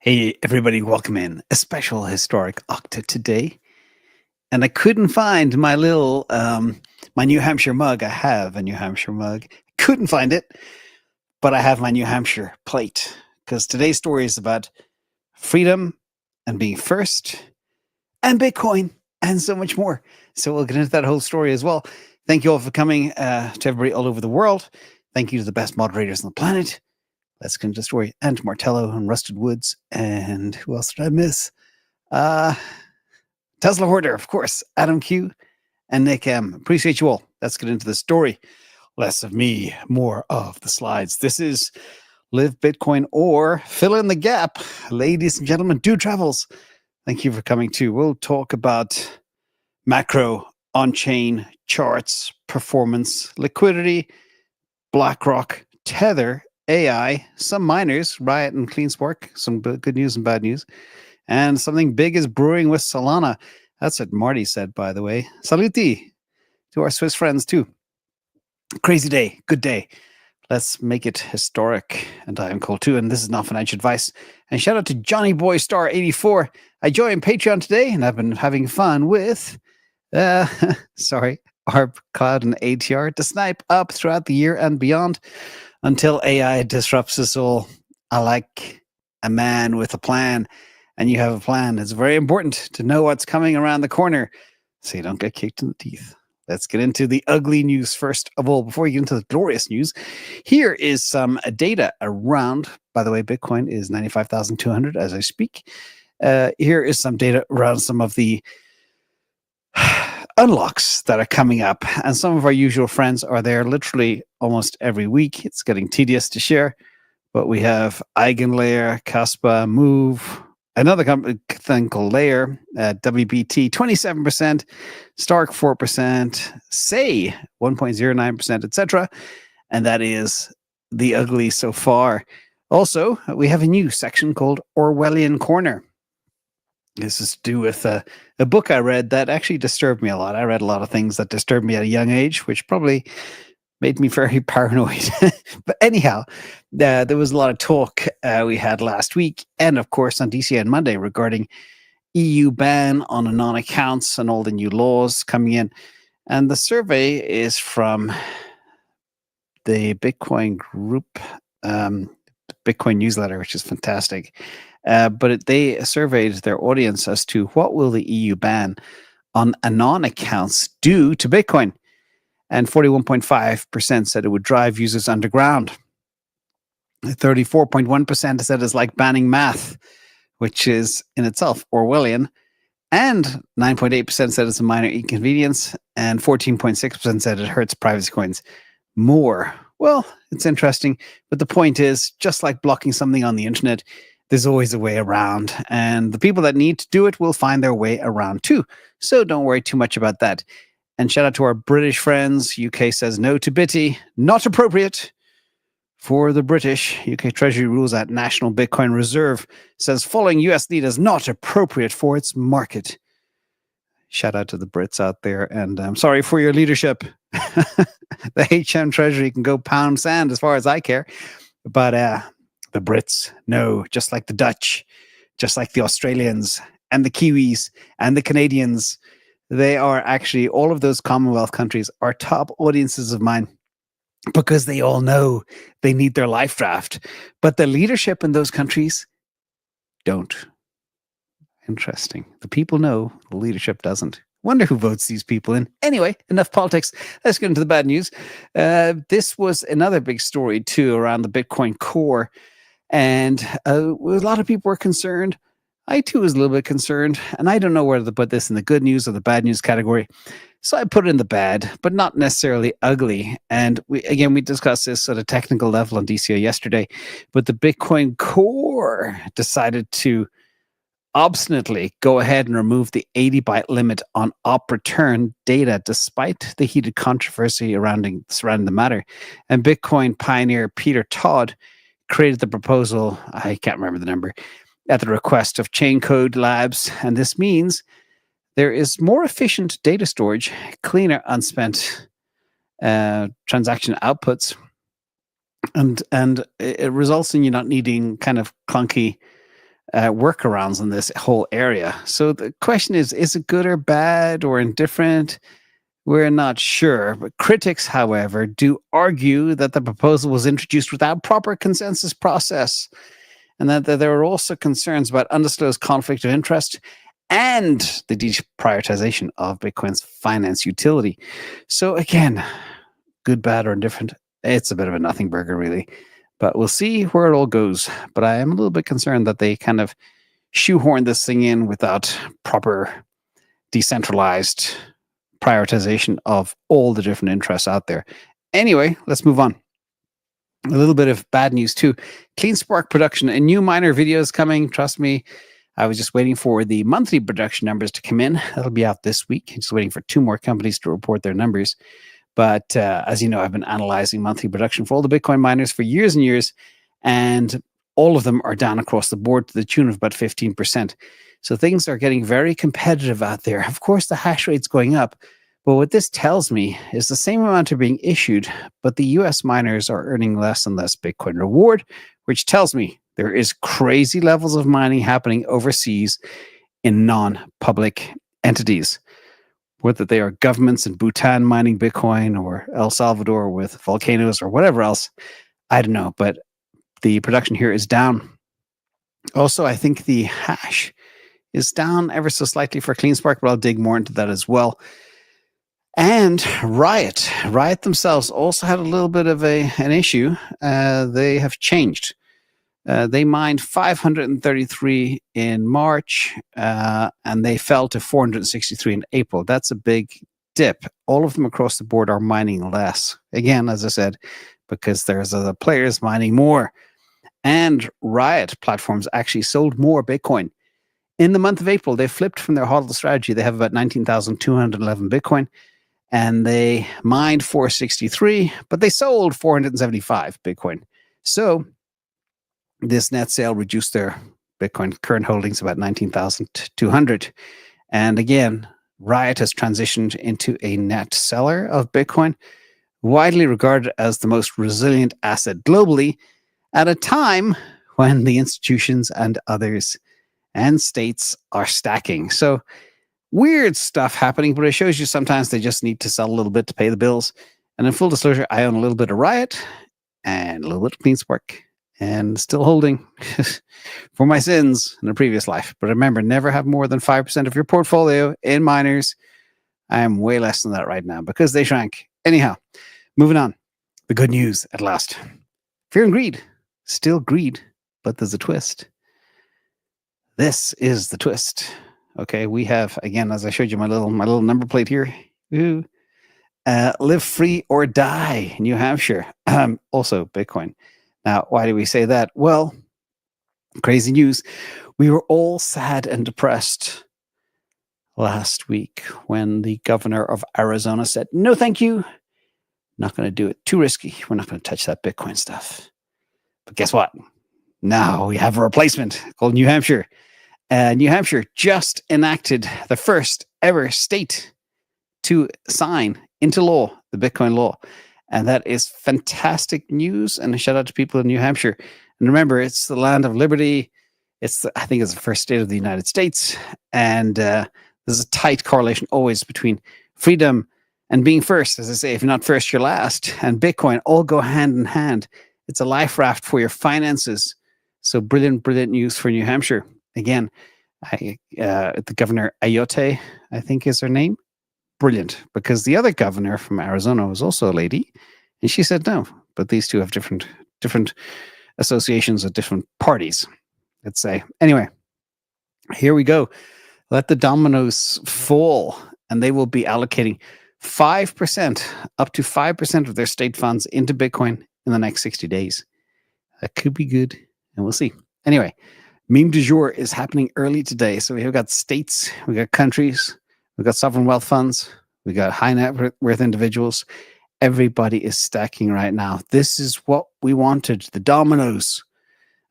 Hey, everybody, welcome in. A special historic octa today. And I couldn't find my little, my New Hampshire mug. I have a New Hampshire mug. Couldn't find it, but I have my New Hampshire plate. Because today's story is about freedom and being first and Bitcoin and so much more. So we'll get into that whole story as well. Thank you all for coming to everybody all over the world. Thank you to the best moderators on the planet. Let's get into the story. And Martello and Rusted Woods. And who else did I miss? Tesla Hoarder, of course. Adam Q and Nick M. Appreciate you all. Let's get into the story. Less of me, more of the slides. This is Live Bitcoin or Fill in the Gap. Ladies and gentlemen, do travels. Thank you for coming too. We'll talk about macro, on-chain, charts, performance, liquidity, Blackrock, Tether, AI, some miners, RIOT and CleanSpark, some good news and bad news, and something big is brewing with Solana. That's what Marty said, by the way. Saluti to our Swiss friends too. Crazy day, good day. Let's make it historic. And I am cool too, and this is not financial advice. And shout out to Johnny Boy Star 84. I joined Patreon today, and I've been having fun with, ARB, Cloud, and ATR to snipe up throughout the year and beyond. Until AI disrupts us all. I like a man with a plan, and you have a plan. It's very important to know what's coming around the corner so you don't get kicked in the teeth. Let's get into the ugly news first of all. Before we get into the glorious news, here is some data around, by the way, Bitcoin is 95,200 as I speak. Here is some data around some of the unlocks that are coming up, and some of our usual friends are there literally almost every week. It's getting tedious to share, but we have Eigenlayer, Kaspa, Move, another thing called Layer, WBT 27%, Stark 4%, Say 1.09%, etc. And that is the ugly so far. Also, we have a new section called Orwellian Corner. This is to do with a book I read that actually disturbed me a lot. I read a lot of things that disturbed me at a young age, which probably made me very paranoid. But anyhow, there was a lot of talk we had last week, and of course on DCN Monday, regarding EU ban on Anon accounts and all the new laws coming in. And the survey is from the Bitcoin group, Bitcoin newsletter, which is fantastic. But they surveyed their audience as to what will the EU ban on Anon accounts do to Bitcoin. And 41.5% said it would drive users underground. 34.1% said it's like banning math, which is in itself Orwellian. And 9.8% said it's a minor inconvenience. And 14.6% said it hurts privacy coins more. Well, it's interesting. But the point is, just like blocking something on the internet, there's always a way around, and the people that need to do it will find their way around too. So don't worry too much about that. And shout out to our British friends. UK says no to Bitty. Not appropriate for the British. UK Treasury rules that National Bitcoin Reserve says following US lead is not appropriate for its market. Shout out to the Brits out there, and I'm sorry for your leadership. The HM Treasury can go pound sand as far as I care. But the Brits know, just like the Dutch, just like the Australians and the Kiwis and the Canadians, they are actually, all of those Commonwealth countries are top audiences of mine because they all know they need their life draft. But the leadership in those countries don't. Interesting. The people know, the leadership doesn't. Wonder who votes these people in. Anyway, enough politics. Let's get into the bad news. This was another big story too around the Bitcoin core. And a lot of people were concerned. I too was a little bit concerned. And I don't know whether to put this in the good news or the bad news category. So I put it in the bad, but not necessarily ugly. And we discussed this at a technical level on DCO yesterday. But the Bitcoin core decided to obstinately go ahead and remove the 80-byte limit on op return data, despite the heated controversy surrounding the matter. And Bitcoin pioneer Peter Todd created the proposal, I can't remember the number, at the request of Chain Code Labs. And this means there is more efficient data storage, cleaner unspent transaction outputs, and it results in you not needing kind of clunky workarounds in this whole area. So the question is it good or bad or indifferent? We're not sure. But critics, however, do argue that the proposal was introduced without proper consensus process, and that there are also concerns about undisclosed conflict of interest and the deprioritization of Bitcoin's finance utility. So again, good, bad, or indifferent, it's a bit of a nothing burger, really. But we'll see where it all goes. But I am a little bit concerned that they kind of shoehorn this thing in without proper decentralized prioritization of all the different interests out there. Anyway, let's move on. A little bit of bad news too. CleanSpark Production, a new miner video is coming. Trust me, I was just waiting for the monthly production numbers to come in. That'll be out this week. Just waiting for 2 more companies to report their numbers. But as you know, I've been analyzing monthly production for all the Bitcoin miners for years and years, and all of them are down across the board to the tune of about 15%. So things are getting very competitive out there. Of course, the hash rate's going up. But what this tells me is the same amount are being issued, but the US miners are earning less and less Bitcoin reward, which tells me there is crazy levels of mining happening overseas in non-public entities. Whether they are governments in Bhutan mining Bitcoin or El Salvador with volcanoes or whatever else, I don't know. But the production here is down. Also, I think the hash is down ever so slightly for CleanSpark, but I'll dig more into that as well. And RIOT themselves also had a little bit of an issue. They have changed. They mined 533 in March, and they fell to 463 in April. That's a big dip. All of them across the board are mining less. Again, as I said, because there's other players mining more. And RIOT platforms actually sold more Bitcoin. In the month of April, they flipped from their HODL strategy. They have about 19,211 Bitcoin. And they mined 463, but they sold 475 Bitcoin. So this net sale reduced their Bitcoin current holdings about 19,200. And again, RIOT has transitioned into a net seller of Bitcoin, widely regarded as the most resilient asset globally at a time when the institutions and others and states are stacking. So weird stuff happening, but it shows you sometimes they just need to sell a little bit to pay the bills. And in full disclosure, I own a little bit of RIOT and a little bit of CleanSpark and still holding for my sins in a previous life. But remember, never have more than 5% of your portfolio in miners. I am way less than that right now because they shrank. Anyhow, moving on. The good news at last. Fear and greed. Still greed, but there's a twist. This is the twist. Okay, we have, again, as I showed you my little number plate here. Ooh. Live free or die, New Hampshire. Also Bitcoin. Now, why do we say that? Well, crazy news. We were all sad and depressed last week when the governor of Arizona said, no, thank you. Not going to do it. Too risky. We're not going to touch that Bitcoin stuff. But guess what? Now we have a replacement called New Hampshire. New Hampshire just enacted the first ever state to sign into law the Bitcoin law. And that is fantastic news. And a shout out to people in New Hampshire. And remember, it's the land of liberty. I think it's the first state of the United States. And there's a tight correlation always between freedom and being first. As I say, if you're not first, you're last. And Bitcoin all go hand in hand. It's a life raft for your finances. So brilliant, brilliant news for New Hampshire. Again, the governor RIOT, I think is her name. Brilliant, because the other governor from Arizona was also a lady, and she said no. But these two have different associations with different parties, let's say. Anyway, here we go. Let the dominoes fall, and they will be allocating 5%, up to 5% of their state funds into Bitcoin in the next 60 days. That could be good, and we'll see. Anyway, meme du jour is happening early today. So we've got states, we got countries, we've got sovereign wealth funds, we got high net worth individuals. Everybody is stacking right now. This is what we wanted, the dominoes.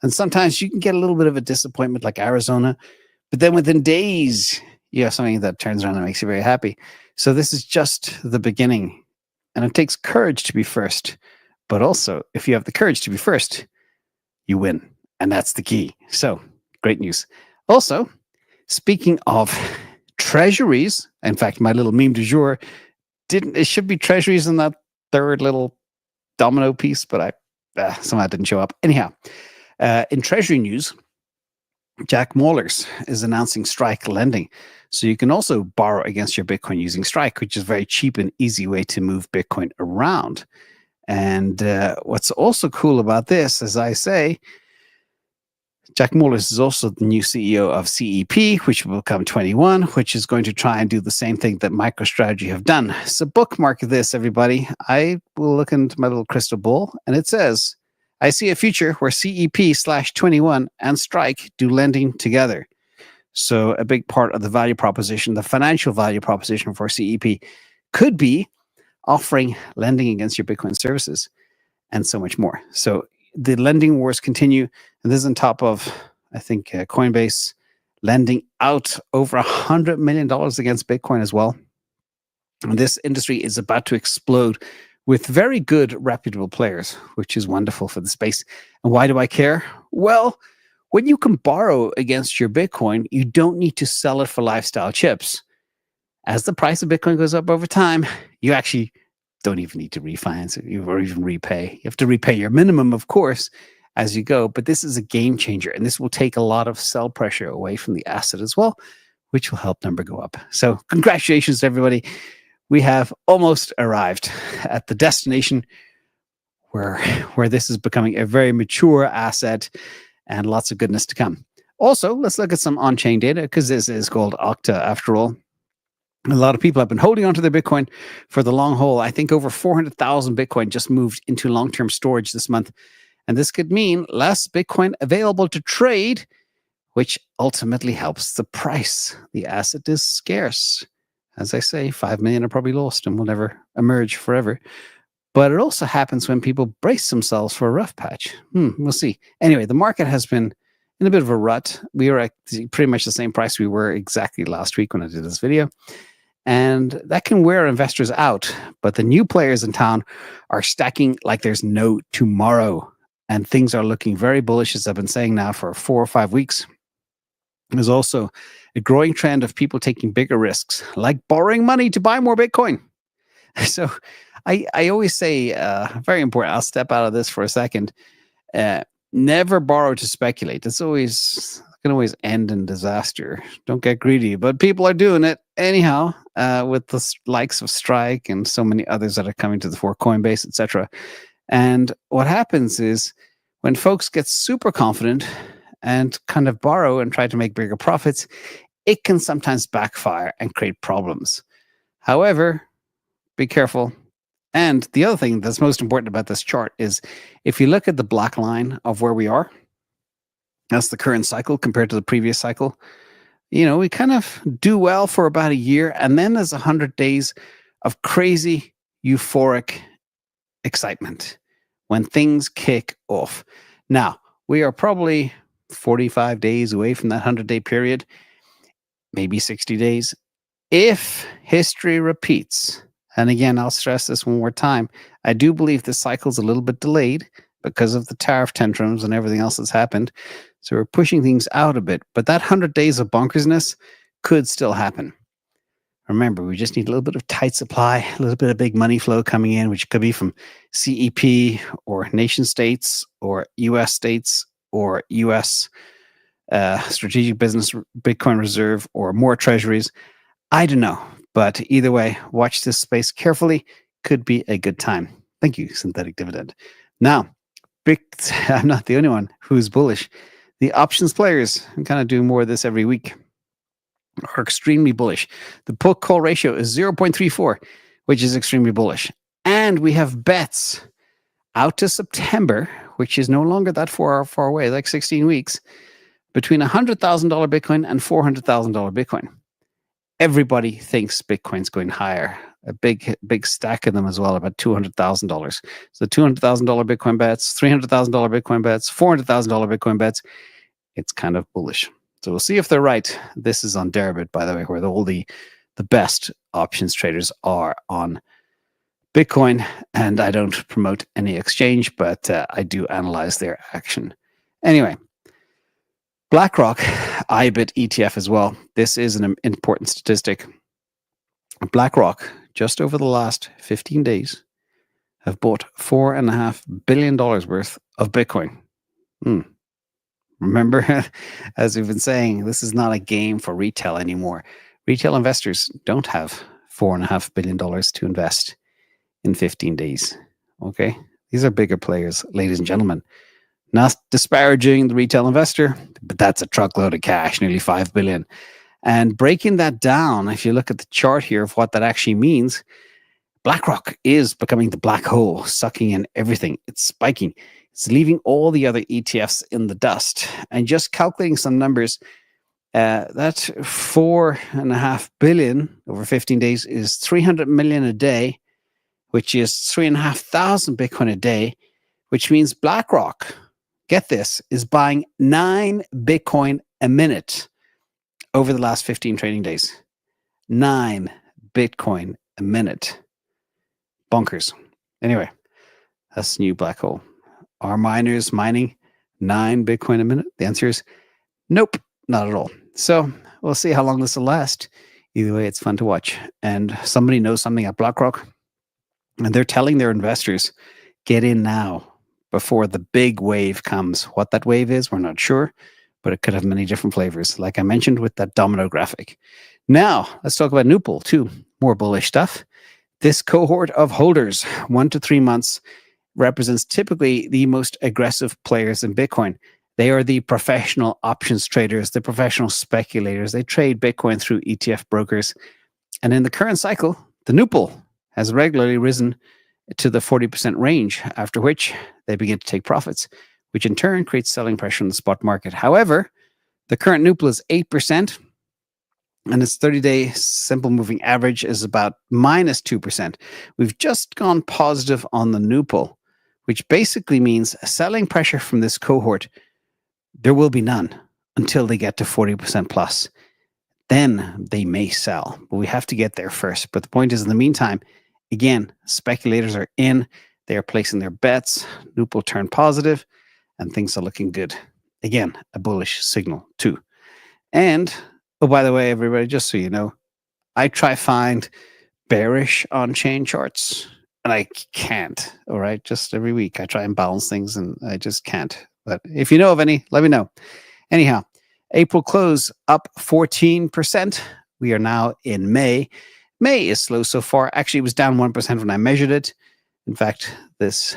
And sometimes you can get a little bit of a disappointment like Arizona, but then within days, you have something that turns around and makes you very happy. So this is just the beginning. And it takes courage to be first. But also, if you have the courage to be first, you win. And that's the key. So great news. Also, speaking of treasuries, in fact, my little meme du jour it should be treasuries in that third little domino piece, but somehow it didn't show up. Anyhow, in treasury news, Jack Mallers is announcing Strike lending. So you can also borrow against your Bitcoin using Strike, which is a very cheap and easy way to move Bitcoin around. And what's also cool about this, as I say, Jack Mallers is also the new CEO of CEP, which will become 21, which is going to try and do the same thing that MicroStrategy have done. So bookmark this, everybody. I will look into my little crystal ball, and it says, I see a future where CEP/21 and Strike do lending together. So a big part of the value proposition, the financial value proposition for CEP could be offering lending against your Bitcoin services and so much more. So the lending wars continue, and this is on top of, I think, Coinbase lending out over $100 million against Bitcoin as well. And this industry is about to explode with very good, reputable players, which is wonderful for the space. And why do I care? Well, when you can borrow against your Bitcoin, you don't need to sell it for lifestyle chips. As the price of Bitcoin goes up over time, you actually don't even need to refinance it or even repay. You have to repay your minimum, of course, as you go. But this is a game changer, and this will take a lot of sell pressure away from the asset as well, which will help number go up. So congratulations to everybody. We have almost arrived at the destination where this is becoming a very mature asset and lots of goodness to come. Also, let's look at some on-chain data, because this is called Octa after all. A lot of people have been holding onto their Bitcoin for the long haul. I think over 400,000 Bitcoin just moved into long-term storage this month. And this could mean less Bitcoin available to trade, which ultimately helps the price. The asset is scarce. As I say, 5 million are probably lost and will never emerge forever. But it also happens when people brace themselves for a rough patch. We'll see. Anyway, the market has been in a bit of a rut. We were at pretty much the same price we were exactly last week when I did this video. And that can wear investors out. But the new players in town are stacking like there's no tomorrow. And things are looking very bullish, as I've been saying now for 4 or 5 weeks. There's also a growing trend of people taking bigger risks, like borrowing money to buy more Bitcoin. So I always say, very important, I'll step out of this for a second, never borrow to speculate. It can always end in disaster. Don't get greedy, but people are doing it anyhow, with the likes of Strike and so many others that are coming to the fore, Coinbase, etc. And what happens is when folks get super confident and kind of borrow and try to make bigger profits, it can sometimes backfire and create problems. However, be careful. And the other thing that's most important about this chart is if you look at the black line of where we are, that's the current cycle compared to the previous cycle. We kind of do well for about a year, and then there's 100 days of crazy, euphoric excitement when things kick off. Now, we are probably 45 days away from that 100-day period, maybe 60 days. If history repeats, and again, I'll stress this one more time, I do believe this cycle's a little bit delayed because of the tariff tantrums and everything else that's happened. So we're pushing things out a bit, but that 100 days of bonkersness could still happen. Remember, we just need a little bit of tight supply, a little bit of big money flow coming in, which could be from CEP or nation states or US states or US strategic business Bitcoin reserve or more treasuries. I don't know, but either way, watch this space carefully. Could be a good time. Thank you, Synthetic Dividend. Now, I'm not the only one who's bullish. The options players, I'm kind of doing more of this every week, are extremely bullish. The put call ratio is 0.34, which is extremely bullish. And we have bets out to September, which is no longer that far away, like 16 weeks, between $100,000 Bitcoin and $400,000 Bitcoin. Everybody thinks Bitcoin's going higher. A big stack of them as well, about $200,000. So $200,000 Bitcoin bets, $300,000 Bitcoin bets, $400,000 Bitcoin bets. It's kind of bullish. So we'll see if they're right. This is on Deribit, by the way, where all the best options traders are on Bitcoin. And I don't promote any exchange, but I do analyze their action. Anyway, BlackRock IBIT ETF as well. This is an important statistic. BlackRock, just over the last 15 days, have bought $4.5 billion worth of Bitcoin. Remember, as we've been saying, this is not a game for retail anymore. Retail investors don't have $4.5 billion to invest in 15 days. Okay? These are bigger players, ladies and gentlemen. Not disparaging the retail investor, but that's a truckload of cash, nearly $5 billion. And breaking that down, if you look at the chart here of what that actually means, BlackRock is becoming the black hole, sucking in everything. It's spiking. It's leaving all the other ETFs in the dust. And just calculating some numbers, that $4.5 billion over 15 days is 300 million a day, which is 3,500 Bitcoin a day, which means BlackRock, get this, is buying 9 Bitcoin a minute over the last 15 trading days. 9 Bitcoin a minute. Bonkers. Anyway, that's new black hole. Are miners mining 9 Bitcoin a minute? The answer is nope, not at all. So we'll see how long this will last. Either way, it's fun to watch. And somebody knows something at BlackRock, and they're telling their investors, get in now before the big wave comes. What that wave is, we're not sure, but it could have many different flavors, like I mentioned with that domino graphic. Now, let's talk about NUPL too. More bullish stuff. This cohort of holders, 1 to 3 months, represents typically the most aggressive players in Bitcoin. They are the professional options traders, the professional speculators. They trade Bitcoin through ETF brokers. And in the current cycle, the NUPL has regularly risen to the 40% range, after which they begin to take profits, which in turn creates selling pressure in the spot market. However, the current NUPL is 8%, and its 30-day simple moving average is about minus 2%. We've just gone positive on the NUPL, which basically means selling pressure from this cohort, there will be none until they get to 40% plus. Then they may sell, but we have to get there first. But the point is, in the meantime, again, speculators are in, they are placing their bets, NUPL turned positive, and things are looking good. Again, a bullish signal too. And, oh, by the way, everybody, just so you know, I try find bearish on-chain charts, and I can't, all right? Just every week I try and balance things, and I just can't. But if you know of any, let me know. Anyhow, April close up 14%. We are now in May. May is slow so far. Actually, it was down 1% when I measured it. In fact, this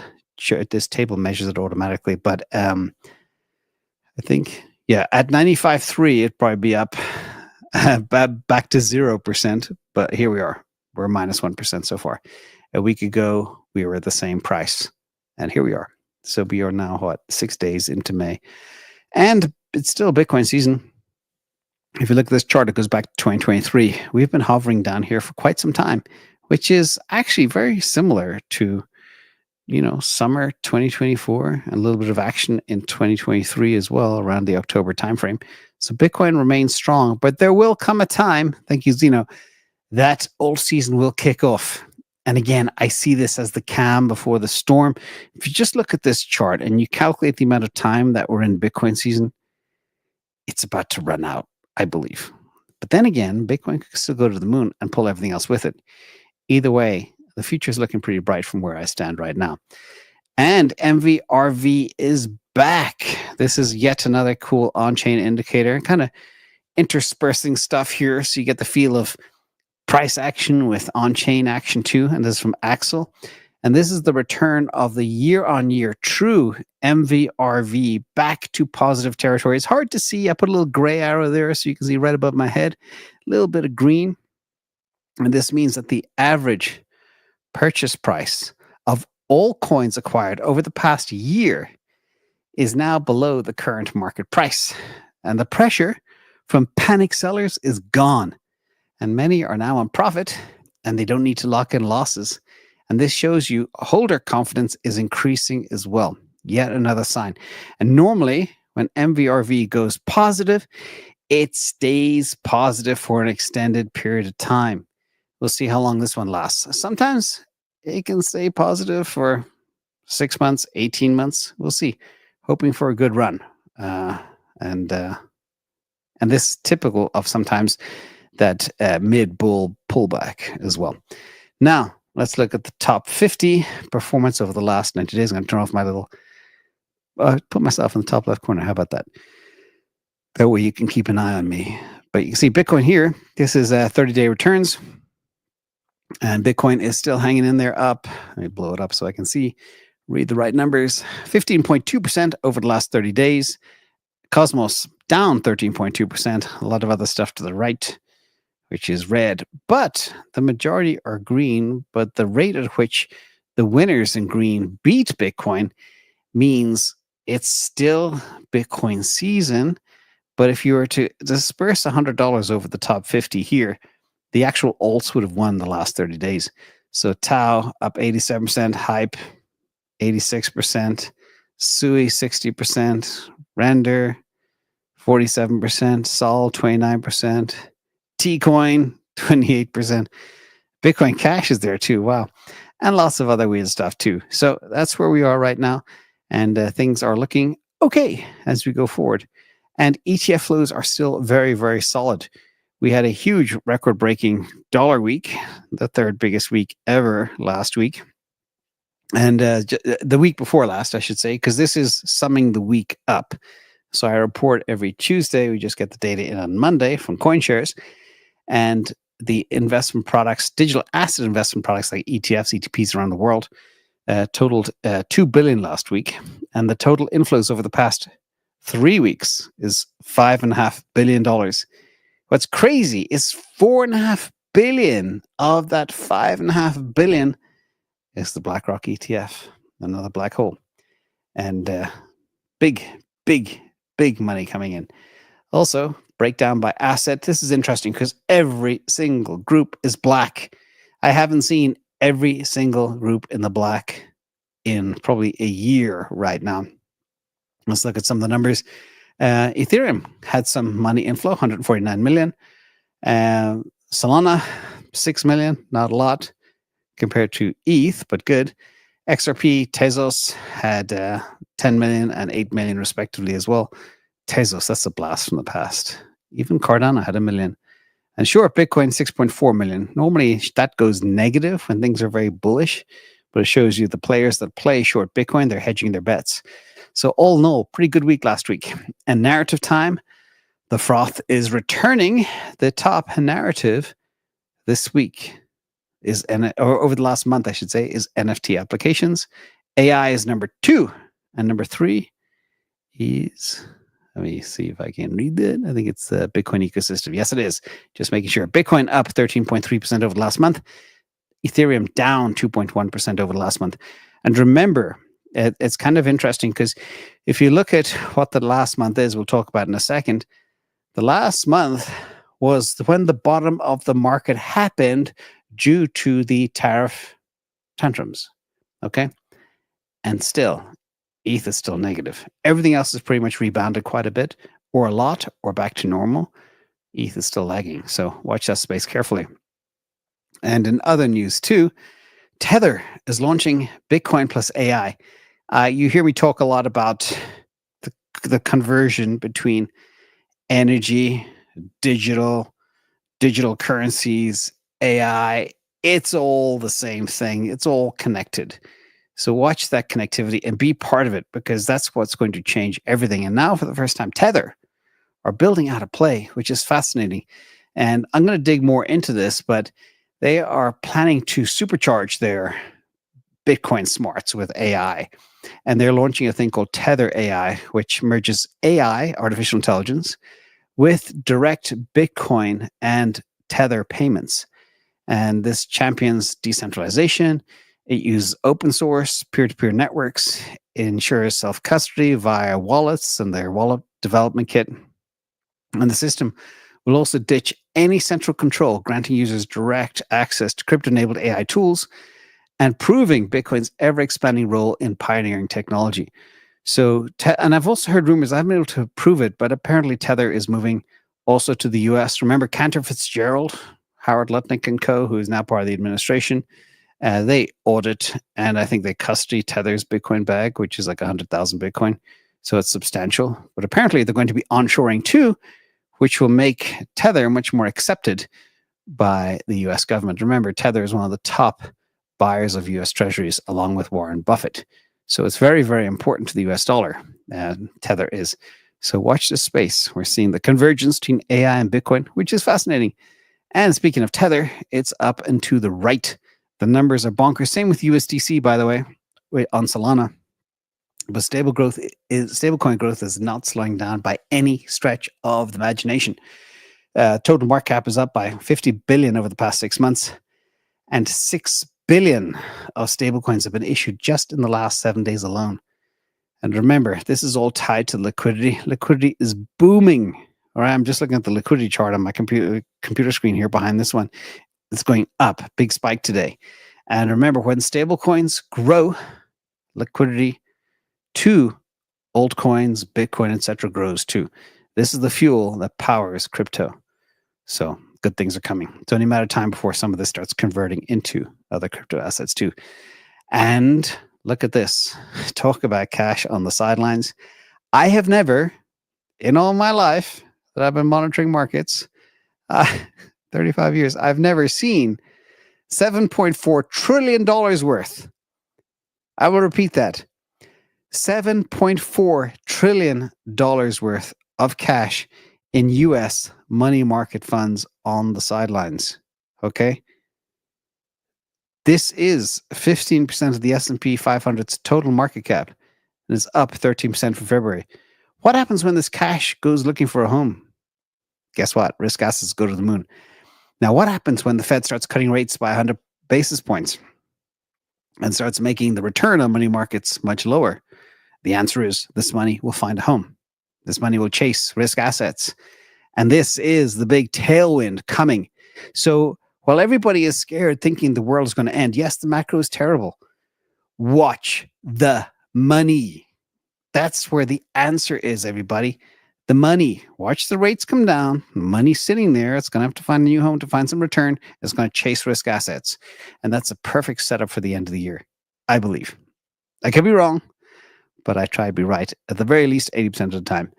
table measures it automatically. But I think, yeah, at 95.3, it'd probably be up back to 0%. But here we are. We're minus 1% so far. A week ago, we were at the same price. And here we are. So we are now, 6 days into May. And it's still Bitcoin season. If you look at this chart, it goes back to 2023. We've been hovering down here for quite some time, which is actually very similar to, summer 2024 and a little bit of action in 2023 as well, around the October timeframe. So Bitcoin remains strong, but there will come a time, thank you, Zeno, that old season will kick off. And again, I see this as the calm before the storm. If you just look at this chart and you calculate the amount of time that we're in Bitcoin season, it's about to run out, I believe. But then again, Bitcoin could still go to the moon and pull everything else with it. Either way, the future is looking pretty bright from where I stand right now. And MVRV is back. This is yet another cool on-chain indicator, kind of interspersing stuff here so you get the feel of price action with on-chain action too. And this is from Axel. And this is the return of the year-on-year true MVRV back to positive territory. It's hard to see. I put a little gray arrow there so you can see right above my head, a little bit of green. And this means that the average purchase price of all coins acquired over the past year is now below the current market price. And the pressure from panic sellers is gone. And many are now on profit, and they don't need to lock in losses. And this shows you holder confidence is increasing as well. Yet another sign. And normally, when MVRV goes positive, it stays positive for an extended period of time. We'll see how long this one lasts. Sometimes it can stay positive for 6 months, 18 months. We'll see. Hoping for a good run. And this is typical of sometimes that mid-bull pullback as well. Now, let's look at the top 50 performance over the last 90 days. I'm going to turn off my little, put myself in the top left corner. How about that? That way you can keep an eye on me. But you can see Bitcoin here. This is 30-day returns. And Bitcoin is still hanging in there up. Let me blow it up so I can read the right numbers. 15.2% over the last 30 days. Cosmos down 13.2%. A lot of other stuff to the right, which is red. But the majority are green. But the rate at which the winners in green beat Bitcoin means it's still Bitcoin season. But if you were to disperse $100 over the top 50 here, the actual alts would have won the last 30 days. So Tau up 87%, Hype 86%, Sui 60%, Render 47%, Sol 29%, Tcoin 28%. Bitcoin Cash is there too. Wow. And lots of other weird stuff too. So that's where we are right now. And things are looking okay as we go forward. And ETF flows are still very, very solid. We had a huge record-breaking dollar week, the third biggest week ever last week. And the week before last, I should say, because this is summing the week up. So I report every Tuesday. We just get the data in on Monday from CoinShares. And the investment products, digital asset investment products like ETFs, ETPs around the world, totaled $2 billion last week. And the total inflows over the past 3 weeks is $5.5 billion. What's crazy is $4.5 billion of that $5.5 billion is the Blackrock ETF, another black hole. And big money coming in. Also, breakdown by asset. This is interesting because every single group is black. I haven't seen every single group in the black in probably a year right now. Let's look at some of the numbers. Ethereum had some money inflow, 149 million. Solana, 6 million, not a lot compared to ETH, but good. XRP, Tezos had 10 million and 8 million respectively as well. Tezos, that's a blast from the past. Even Cardano had 1 million. And short Bitcoin, 6.4 million. Normally that goes negative when things are very bullish, but it shows you the players that play short Bitcoin, they're hedging their bets. So all in all, pretty good week last week. And narrative time, the Froth is returning. The top narrative this week is, or over the last month, I should say, is NFT applications. AI is number 2. And number 3 is, let me see if I can read that. I think it's the Bitcoin ecosystem. Yes, it is. Just making sure. Bitcoin up 13.3% over the last month. Ethereum down 2.1% over the last month. And remember, it's kind of interesting because if you look at what the last month is, we'll talk about in a second. The last month was when the bottom of the market happened due to the tariff tantrums. Okay. And still, ETH is still negative. Everything else is pretty much rebounded quite a bit, or a lot, or back to normal. ETH is still lagging. So watch that space carefully. And in other news too, Tether is launching Bitcoin plus AI. You hear me talk a lot about the conversion between energy, digital currencies, AI. It's all the same thing. It's all connected. So watch that connectivity and be part of it, because that's what's going to change everything. And now for the first time, Tether are building out a play, which is fascinating. And I'm going to dig more into this, but they are planning to supercharge their Bitcoin smarts with AI. And they're launching a thing called Tether AI, which merges AI, artificial intelligence, with direct Bitcoin and Tether payments. And this champions decentralization. It uses open source, peer-to-peer networks, ensures self-custody via wallets and their wallet development kit. And the system will also ditch any central control, granting users direct access to crypto-enabled AI tools and proving Bitcoin's ever-expanding role in pioneering technology. So, and I've also heard rumors, I haven't been able to prove it, but apparently Tether is moving also to the US. Remember Cantor Fitzgerald, Howard Lutnick and co., who is now part of the administration, they audit and I think they custody Tether's Bitcoin bag, which is like 100,000 Bitcoin. So it's substantial. But apparently they're going to be onshoring too, which will make Tether much more accepted by the US government. Remember, Tether is one of the top buyers of US treasuries along with Warren Buffett. So it's very, very important to the US dollar. Tether is. So watch this space. We're seeing the convergence between AI and Bitcoin, which is fascinating. And speaking of Tether, it's up and to the right. The numbers are bonkers. Same with USDC, by the way, on Solana. But stablecoin growth is not slowing down by any stretch of the imagination. Total market cap is up by 50 billion over the past 6 months, and 6 billion of stablecoins have been issued just in the last 7 days alone. And remember, this is all tied to liquidity. Liquidity is booming. All right, I'm just looking at the liquidity chart on my computer screen here behind this one. It's going up, big spike today. And remember, when stablecoins grow, liquidity to altcoins, Bitcoin, etc. grows too. This is the fuel that powers crypto. So good things are coming. It's only a matter of time before some of this starts converting into other crypto assets too. And look at this. Talk about cash on the sidelines. I have never, in all my life that I've been monitoring markets, 35 years, I've never seen $7.4 trillion worth. I will repeat that. $7.4 trillion worth of cash in US money market funds on the sidelines. Okay? This is 15% of the S&P 500's total market cap. And it's up 13% from February. What happens when this cash goes looking for a home? Guess what? Risk assets go to the moon. Now, what happens when the Fed starts cutting rates by 100 basis points and starts making the return on money markets much lower? The answer is this money will find a home. This money will chase risk assets. And this is the big tailwind coming. So while everybody is scared thinking the world is going to end, yes, the macro is terrible. Watch the money. That's where the answer is, everybody. The money. Watch the rates come down. Money sitting there. It's going to have to find a new home to find some return. It's going to chase risk assets. And that's a perfect setup for the end of the year, I believe. I could be wrong, but I try to be right at the very least 80% of the time.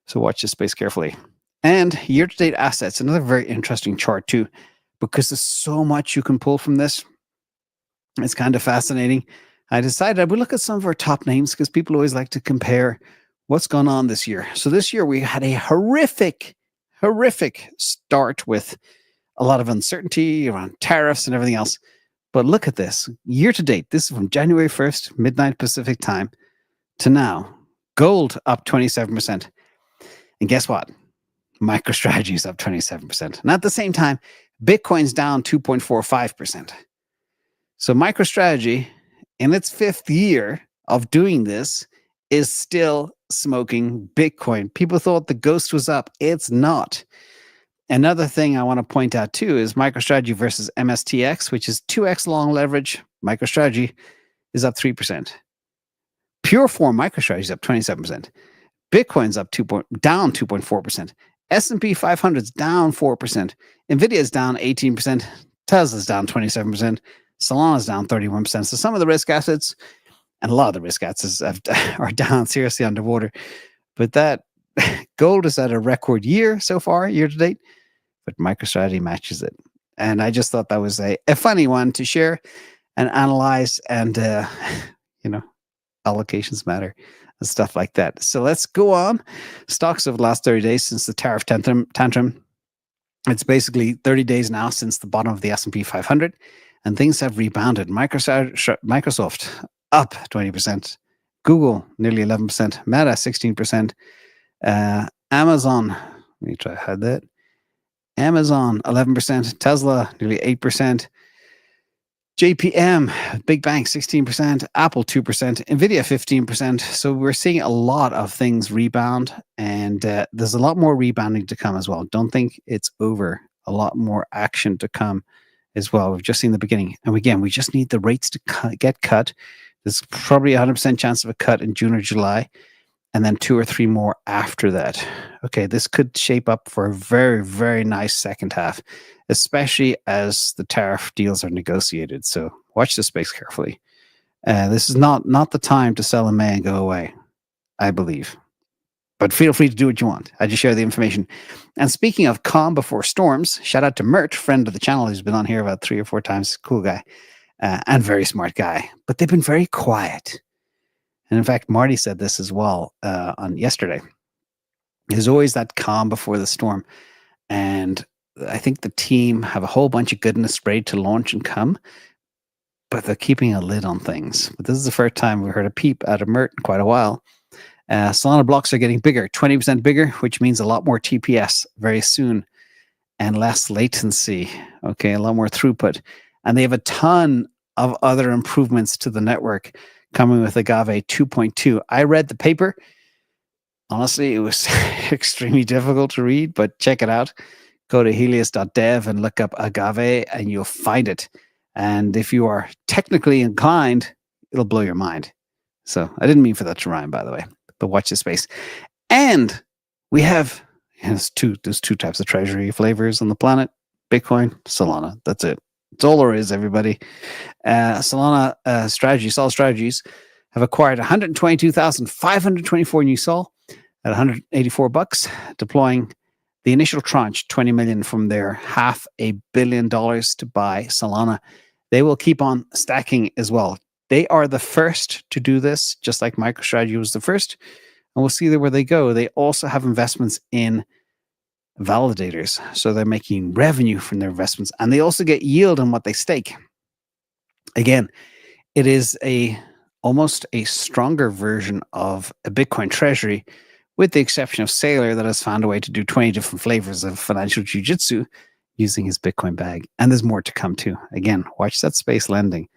So watch this space carefully. And year-to-date assets, another very interesting chart too, because there's so much you can pull from this. It's kind of fascinating. I decided I would look at some of our top names because people always like to compare what's gone on this year. So this year we had a horrific start with a lot of uncertainty around tariffs and everything else. But look at this. Year to date, this is from January 1st, midnight Pacific time, to now. Gold up 27%. And guess what? MicroStrategy is up 27%. And at the same time, Bitcoin's down 2.45%. So MicroStrategy, in its 5th year of doing this, is still smoking Bitcoin. People thought the ghost was up. It's not. Another thing I want to point out too is MicroStrategy versus MSTX, which is 2x long leverage. MicroStrategy is up 3%. Pure form MicroStrategy is up 27%. Bitcoin's up down 2.4%. S&P 500 is down 4%. Nvidia is down 18%. Tesla's down 27%. Solana's down 31%. So some of the risk assets, and a lot of the risk assets are down seriously underwater. But that gold is at a record year so far, year to date. But MicroStrategy matches it. And I just thought that was a funny one to share and analyze. And, allocations matter and stuff like that. So let's go on. Stocks over the last 30 days since the tariff tantrum. It's basically 30 days now since the bottom of the S&P 500. And things have rebounded. Microsoft up 20%. Google nearly 11%. Meta 16%. Amazon, let me try to hide that. Amazon 11%. Tesla nearly 8%. JPM, big bank 16%. Apple 2%. Nvidia 15%. So we're seeing a lot of things rebound, and there's a lot more rebounding to come as well. Don't think it's over. A lot more action to come as well. We've just seen the beginning. And again, we just need the rates to get cut. There's probably a 100% chance of a cut in June or July, and then 2 or 3 more after that. Okay, this could shape up for a very, very nice second half, especially as the tariff deals are negotiated. So watch this space carefully. This is not the time to sell in May and go away. I believe. But feel free to do what you want. I just share the information. And speaking of calm before storms, shout out to Mert, friend of the channel, who's been on here about 3 or 4 times. Cool guy and very smart guy. But they've been very quiet. And in fact, Marty said this as well on yesterday. There's always that calm before the storm. And I think the team have a whole bunch of goodness ready to launch and come, but they're keeping a lid on things. But this is the first time we heard a peep out of Mert in quite a while. Solana blocks are getting bigger, 20% bigger, which means a lot more TPS very soon and less latency. Okay, a lot more throughput. And they have a ton of other improvements to the network coming with Agave 2.2. I read the paper. Honestly, it was extremely difficult to read, but check it out. Go to helios.dev and look up Agave and you'll find it. And if you are technically inclined, it'll blow your mind. So I didn't mean for that to rhyme, by the way. But watch this space. And we have, there's two types of treasury flavors on the planet. Bitcoin, Solana. That's it. That's all there is, everybody. Solana Sol Strategies have acquired 122,524 new Sol at $184, deploying the initial tranche, $20 million from their $500 million to buy Solana. They will keep on stacking as well. They are the first to do this, just like MicroStrategy was the first. And we'll see where they go. They also have investments in validators. So they're making revenue from their investments. And they also get yield on what they stake. Again, it is almost a stronger version of a Bitcoin treasury, with the exception of Sailor, that has found a way to do 20 different flavors of financial jiu-jitsu using his Bitcoin bag. And there's more to come too. Again, watch that space lending.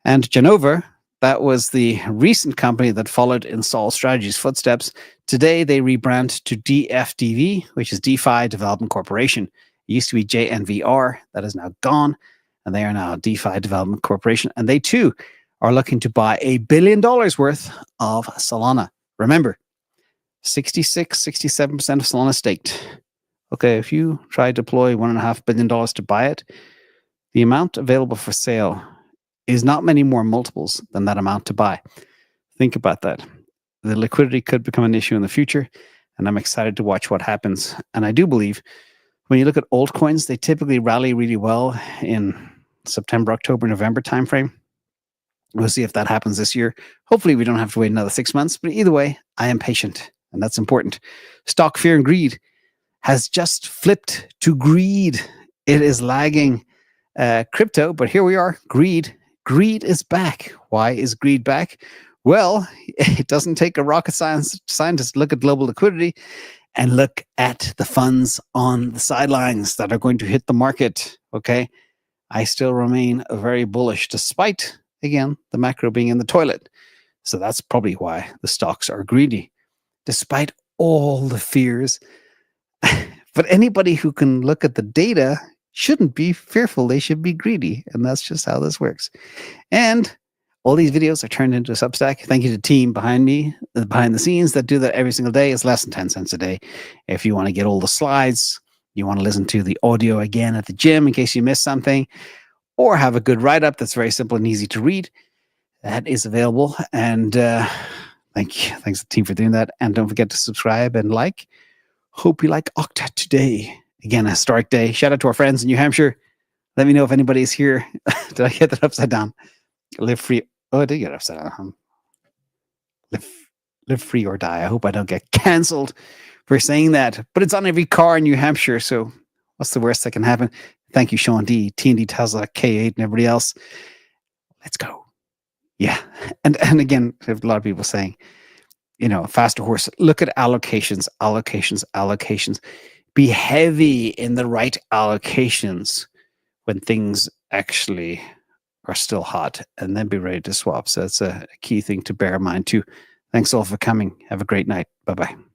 And Janover, that was the recent company that followed in Sol Strategies' footsteps. Today, they rebrand to DFDV, which is DeFi Development Corporation. It used to be JNVR. That is now gone. And they are now DeFi Development Corporation. And they too are looking to buy $1 billion worth of Solana. Remember, 67% of Solana staked. Okay, if you try to deploy $1.5 billion to buy it, the amount available for sale is not many more multiples than that amount to buy. Think about that. The liquidity could become an issue in the future, and I'm excited to watch what happens. And I do believe when you look at altcoins, they typically rally really well in September, October, November timeframe. We'll see if that happens this year. Hopefully we don't have to wait another 6 months, but either way, I am patient, and that's important. Stock fear and greed has just flipped to greed. It is lagging crypto, but here we are, greed. Greed is back. Why is greed back? Well, it doesn't take a rocket scientist to look at global liquidity and look at the funds on the sidelines that are going to hit the market. Okay. I still remain very bullish despite, again, the macro being in the toilet. So that's probably why the stocks are greedy, despite all the fears. But anybody who can look at the data shouldn't be fearful. They should be greedy. And that's just how this works. And all these videos are turned into a Substack. Thank you to the team behind me, behind the scenes, that do that every single day. It's less than 10 cents a day. If you want to get all the slides, you want to listen to the audio again at the gym in case you missed something, or have a good write-up that's very simple and easy to read, that is available. And thanks to the team for doing that. And don't forget to subscribe and like. Hope you like Octa today. Again, a historic day. Shout out to our friends in New Hampshire. Let me know if anybody is here. Did I get that upside down? Live free. Oh, I did get upside down. Live free or die. I hope I don't get cancelled for saying that. But it's on every car in New Hampshire. So what's the worst that can happen? Thank you, Sean D, TND, Tesla, K8, and everybody else. Let's go. Yeah. And again, I have a lot of people saying, faster horse. Look at allocations. Be heavy in the right allocations when things actually are still hot, and then be ready to swap. So that's a key thing to bear in mind too. Thanks all for coming. Have a great night. Bye-bye.